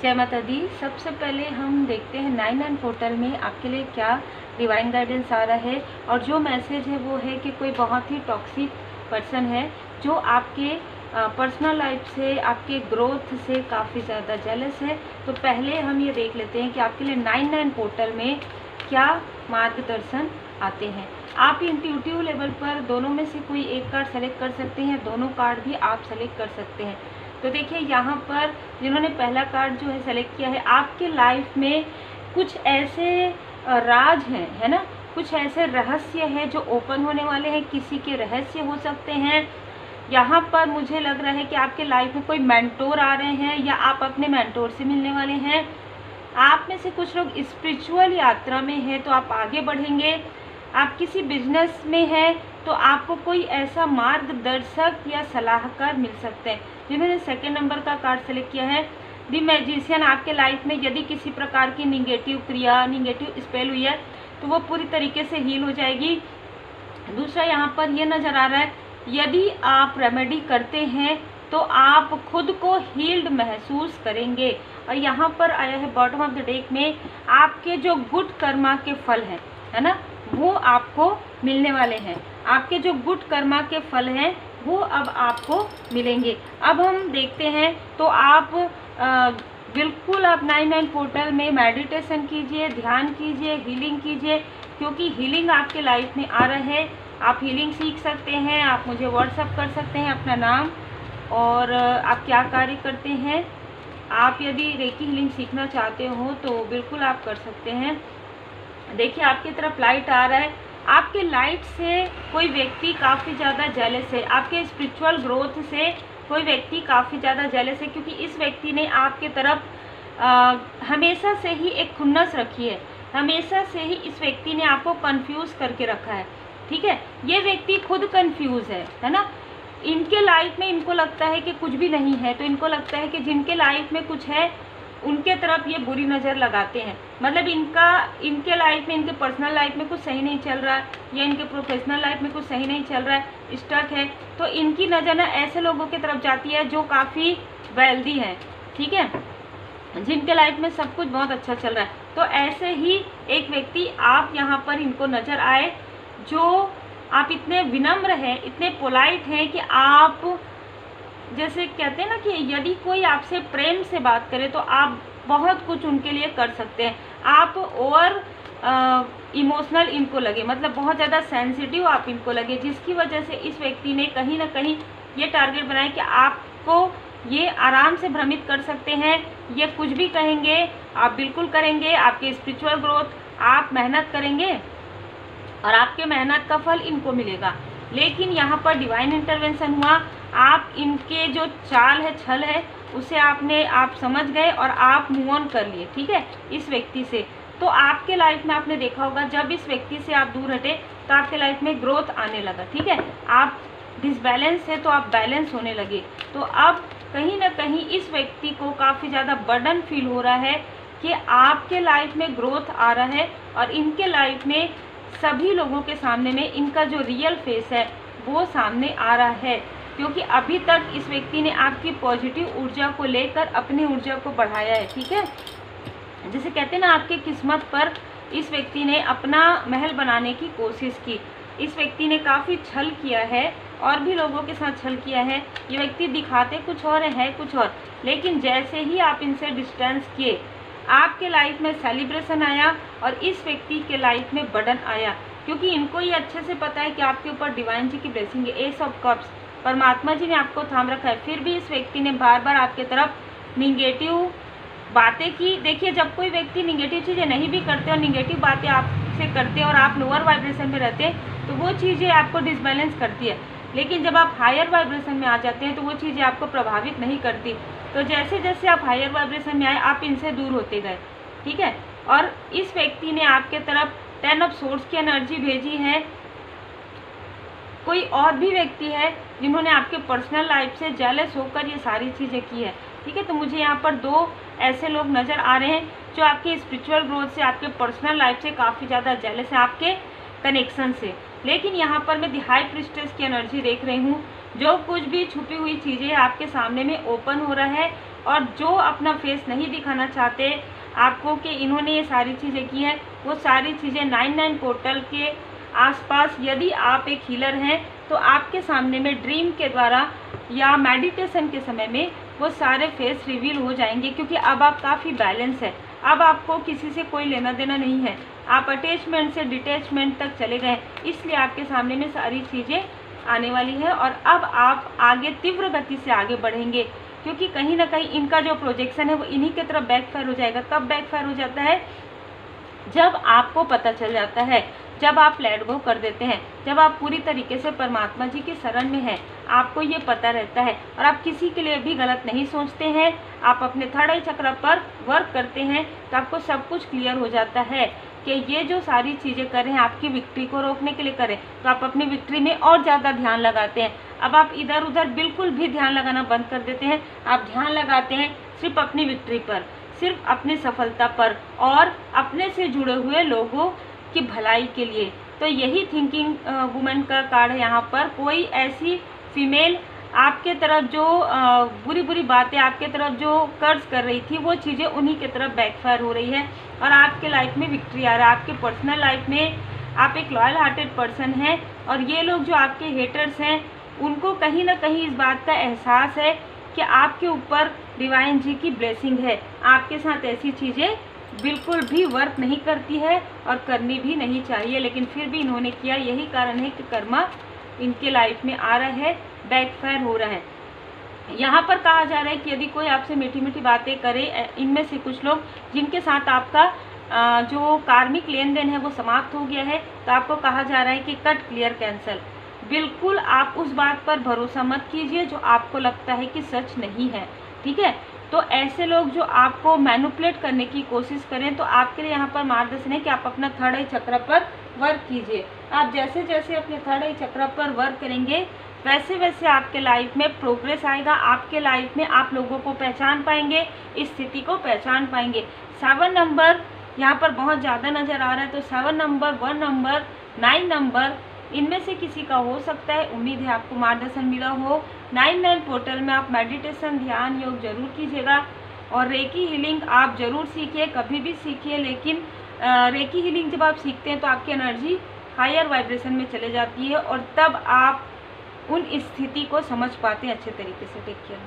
जय माता दी। सबसे पहले हम देखते हैं 99 पोर्टल में आपके लिए क्या डिवाइन गाइडेंस आ रहा है। और जो मैसेज है वो है कि कोई बहुत ही टॉक्सिक पर्सन है जो आपके पर्सनल लाइफ से, आपके ग्रोथ से काफ़ी ज़्यादा जेलस है। तो पहले हम ये देख लेते हैं कि आपके लिए 99 पोर्टल में क्या मार्गदर्शन आते हैं। आप इंट्यूटिव लेवल पर दोनों में से कोई एक कार्ड सेलेक्ट कर सकते हैं, दोनों कार्ड भी आप सेलेक्ट कर सकते हैं। तो देखिए यहाँ पर जिन्होंने पहला कार्ड जो है सेलेक्ट किया है, आपके लाइफ में कुछ ऐसे राज हैं, है ना, कुछ ऐसे रहस्य हैं जो ओपन होने वाले हैं। किसी के रहस्य हो सकते हैं। यहाँ पर मुझे लग रहा है कि आपके लाइफ में कोई मेंटोर आ रहे हैं या आप अपने मेंटोर से मिलने वाले हैं। आप में से कुछ लोग स्पिरिचुअल यात्रा में हैं तो आप आगे बढ़ेंगे। आप किसी बिजनेस में हैं तो आपको कोई ऐसा मार्गदर्शक या सलाहकार मिल सकते हैं। जिन्होंने सेकंड नंबर का कार्ड सेलेक्ट किया है द मैजिशियन, आपके लाइफ में यदि किसी प्रकार की निगेटिव क्रिया, निगेटिव स्पेल हुई है तो वो पूरी तरीके से हील हो जाएगी। दूसरा यहाँ पर ये नज़र आ रहा है, यदि आप रेमेडी करते हैं तो आप खुद को हील्ड महसूस करेंगे। और यहाँ पर आया है बॉटम ऑफ द डेक में आपके जो गुड कर्मा के फल हैं, है ना, वो आपको मिलने वाले हैं। आपके जो गुड कर्मा के फल हैं वो अब आपको मिलेंगे। अब हम देखते हैं तो आप बिल्कुल आप 99 पोर्टल में मेडिटेशन कीजिए, ध्यान कीजिए, हीलिंग कीजिए, क्योंकि हीलिंग आपके लाइफ में आ रहा है। आप हीलिंग सीख सकते हैं। आप मुझे व्हाट्सअप कर सकते हैं अपना नाम और आप क्या कार्य करते हैं। आप यदि रेकी हीलिंग सीखना चाहते हो तो बिल्कुल आप कर सकते हैं। देखिए आपकी तरफ लाइट आ रहा है। आपके लाइट से कोई व्यक्ति काफ़ी ज़्यादा जेलस है। आपके स्पिरिचुअल ग्रोथ से कोई व्यक्ति काफ़ी ज़्यादा जेलस है, क्योंकि इस व्यक्ति ने आपके तरफ हमेशा से ही एक खुन्नस रखी है। हमेशा से ही इस व्यक्ति ने आपको कंफ्यूज करके रखा है। ठीक है, ये व्यक्ति खुद कंफ्यूज है ना। इनके लाइफ में इनको लगता है कि कुछ भी नहीं है, तो इनको लगता है कि जिनके लाइफ में कुछ है उनके तरफ ये बुरी नज़र लगाते हैं। मतलब इनके लाइफ में, इनके पर्सनल लाइफ में कुछ सही नहीं चल रहा है या इनके प्रोफेशनल लाइफ में कुछ सही नहीं चल रहा है, स्टक है, तो इनकी नज़र ना ऐसे लोगों की तरफ जाती है जो काफ़ी वेल्दी हैं, ठीक है, जिनके लाइफ में सब कुछ बहुत अच्छा चल रहा है। तो ऐसे ही एक व्यक्ति आप यहाँ पर इनको नज़र आए, जो आप इतने विनम्र हैं, इतने पोलाइट हैं कि आप जैसे कहते हैं ना कि यदि कोई आपसे प्रेम से बात करे तो आप बहुत कुछ उनके लिए कर सकते हैं। आप ओवर इमोशनल इनको लगे, मतलब बहुत ज़्यादा सेंसिटिव आप इनको लगे, जिसकी वजह से इस व्यक्ति ने कहीं ना कहीं ये टारगेट बनाया कि आपको ये आराम से भ्रमित कर सकते हैं। ये कुछ भी कहेंगे आप बिल्कुल करेंगे। आपके स्पिरिचुअल ग्रोथ, आप मेहनत करेंगे और आपके मेहनत का फल इनको मिलेगा। लेकिन यहाँ पर डिवाइन इंटरवेंशन हुआ। आप इनके जो चाल है, छल है, उसे आप समझ गए और आप मूव ऑन कर लिए, ठीक है, इस व्यक्ति से। तो आपके लाइफ में आपने देखा होगा जब इस व्यक्ति से आप दूर हटे तो आपके लाइफ में ग्रोथ आने लगा, ठीक है। आप डिसबैलेंस है तो आप बैलेंस होने लगे। तो अब कहीं ना कहीं इस व्यक्ति को काफ़ी ज़्यादा बर्डन फील हो रहा है कि आपके लाइफ में ग्रोथ आ रहा है और इनके लाइफ में सभी लोगों के सामने में इनका जो रियल फेस है वो सामने आ रहा है, क्योंकि अभी तक इस व्यक्ति ने आपकी पॉजिटिव ऊर्जा को लेकर अपनी ऊर्जा को बढ़ाया है, ठीक है। जैसे कहते हैं ना, आपके किस्मत पर इस व्यक्ति ने अपना महल बनाने की कोशिश की। इस व्यक्ति ने काफ़ी छल किया है और भी लोगों के साथ छल किया है। ये व्यक्ति दिखाते कुछ और है कुछ और, लेकिन जैसे ही आप इनसे डिस्टेंस किए आपके लाइफ में सेलिब्रेशन आया और इस व्यक्ति के लाइफ में बर्डन आया, क्योंकि इनको ये अच्छे से पता है कि आपके ऊपर डिवाइन जी की ब्लेसिंग है। एस ऑफ कप्स, परमात्मा जी ने आपको थाम रखा है, फिर भी इस व्यक्ति ने बार बार आपके तरफ निगेटिव बातें की। देखिए जब कोई व्यक्ति निगेटिव चीज़ें नहीं भी करते और निगेटिव बातें आपसे करते और आप लोअर वाइब्रेशन में रहते हैं तो वो चीज़ें आपको डिसबैलेंस करती है। लेकिन जब आप हायर वाइब्रेशन में आ जाते हैं तो वो चीज़ें आपको प्रभावित नहीं करती। तो जैसे जैसे आप हायर वाइब्रेशन में आए आप इनसे दूर होते गए, ठीक है। और इस व्यक्ति ने आपके तरफ 10 ऑफ सोर्स की एनर्जी भेजी है। कोई और भी व्यक्ति है जिन्होंने आपके पर्सनल लाइफ से जेलस होकर ये सारी चीज़ें की है, ठीक है। तो मुझे यहाँ पर 2 ऐसे लोग नज़र आ रहे हैं जो आपके स्पिरिचुअल ग्रोथ से, आपके पर्सनल लाइफ से काफ़ी ज़्यादा जेलस है, आपके कनेक्शन से। लेकिन यहाँ पर मैं द हाई प्रीस्टेस की एनर्जी देख रही हूँ। जो कुछ भी छुपी हुई चीज़ें आपके सामने में ओपन हो रहा है और जो अपना फेस नहीं दिखाना चाहते आपको कि इन्होंने ये सारी चीज़ें की हैं, वो सारी चीज़ें 99 पोर्टल के आसपास, यदि आप एक हीलर हैं तो आपके सामने में ड्रीम के द्वारा या मेडिटेशन के समय में वो सारे फेस रिवील हो जाएंगे, क्योंकि अब आप काफ़ी बैलेंस है। अब आपको किसी से कोई लेना देना नहीं है, आप अटैचमेंट से डिटैचमेंट तक चले गए, इसलिए आपके सामने में सारी चीज़ें आने वाली है और अब आप आगे तीव्र गति से आगे बढ़ेंगे, क्योंकि कहीं ना कहीं इनका जो प्रोजेक्शन है वो इन्हीं की तरफ बैकफायर हो जाएगा। कब बैकफायर हो जाता है? जब आपको पता चल जाता है, जब आप लेट गो कर देते हैं, जब आप पूरी तरीके से परमात्मा जी की शरण में हैं, आपको ये पता रहता है और आप किसी के लिए भी गलत नहीं सोचते हैं, आप अपने थर्ड आई चक्र पर वर्क करते हैं, तो आपको सब कुछ क्लियर हो जाता है कि ये जो सारी चीज़ें कर रहे हैं आपकी विक्ट्री को रोकने के लिए करें, तो आप अपनी विक्ट्री में और ज़्यादा ध्यान लगाते हैं। अब आप इधर उधर बिल्कुल भी ध्यान लगाना बंद कर देते हैं, आप ध्यान लगाते हैं सिर्फ अपनी विक्ट्री पर, सिर्फ अपनी सफलता पर और अपने से जुड़े हुए लोगों की भलाई के लिए। तो यही थिंकिंग वुमेन का कार्ड है। यहाँ पर कोई ऐसी फीमेल आपके तरफ जो बुरी बुरी बातें आपके तरफ जो कर्ज कर रही थी, वो चीज़ें उन्हीं की तरफ बैकफायर हो रही है और आपके लाइफ में विक्ट्री आ रहा है। आपके पर्सनल लाइफ में आप एक लॉयल हार्टेड पर्सन हैं और ये लोग जो आपके हेटर्स हैं उनको कहीं ना कहीं इस बात का एहसास है कि आपके ऊपर डिवाइन जी की ब्लेसिंग है। आपके साथ ऐसी चीज़ें बिल्कुल भी वर्क नहीं करती है और करनी भी नहीं चाहिए, लेकिन फिर भी इन्होंने किया। यही कारण है कि कर्मा इनके लाइफ में आ रहा है, बैकफायर हो रहा है। यहाँ पर कहा जा रहा है कि यदि कोई आपसे मीठी मीठी बातें करे, इनमें से कुछ लोग जिनके साथ आपका जो कार्मिक लेन देन है वो समाप्त हो गया है, तो आपको कहा जा रहा है कि कट, क्लियर, कैंसल। बिल्कुल आप उस बात पर भरोसा मत कीजिए जो आपको लगता है कि सच नहीं है, ठीक है। तो ऐसे लोग जो आपको मैनिपुलेट करने की कोशिश करें, तो आपके लिए यहाँ पर मार्गदर्शन है कि आप अपना थर्ड आई चक्र पर वर्क कीजिए। आप जैसे जैसे अपने थर्ड आई चक्र पर वर्क करेंगे वैसे वैसे आपके लाइफ में प्रोग्रेस आएगा। आपके लाइफ में आप लोगों को पहचान पाएंगे, इस स्थिति को पहचान पाएंगे। 7 नंबर यहाँ पर बहुत ज़्यादा नज़र आ रहा है, तो 7 नंबर, 1 नंबर, 9 नंबर, इनमें से किसी का हो सकता है। उम्मीद है आपको मार्गदर्शन मिला हो। 99 पोर्टल में आप मेडिटेशन, ध्यान, योग जरूर कीजिएगा और रेकी हीलिंग आप जरूर सीखिए, कभी भी सीखिए। लेकिन रेकी हीलिंग जब आप सीखते हैं तो आपकी एनर्जी हायर वाइब्रेशन में चले जाती है और तब आप उन स्थिति को समझ पाते हैं अच्छे तरीके से। Take care.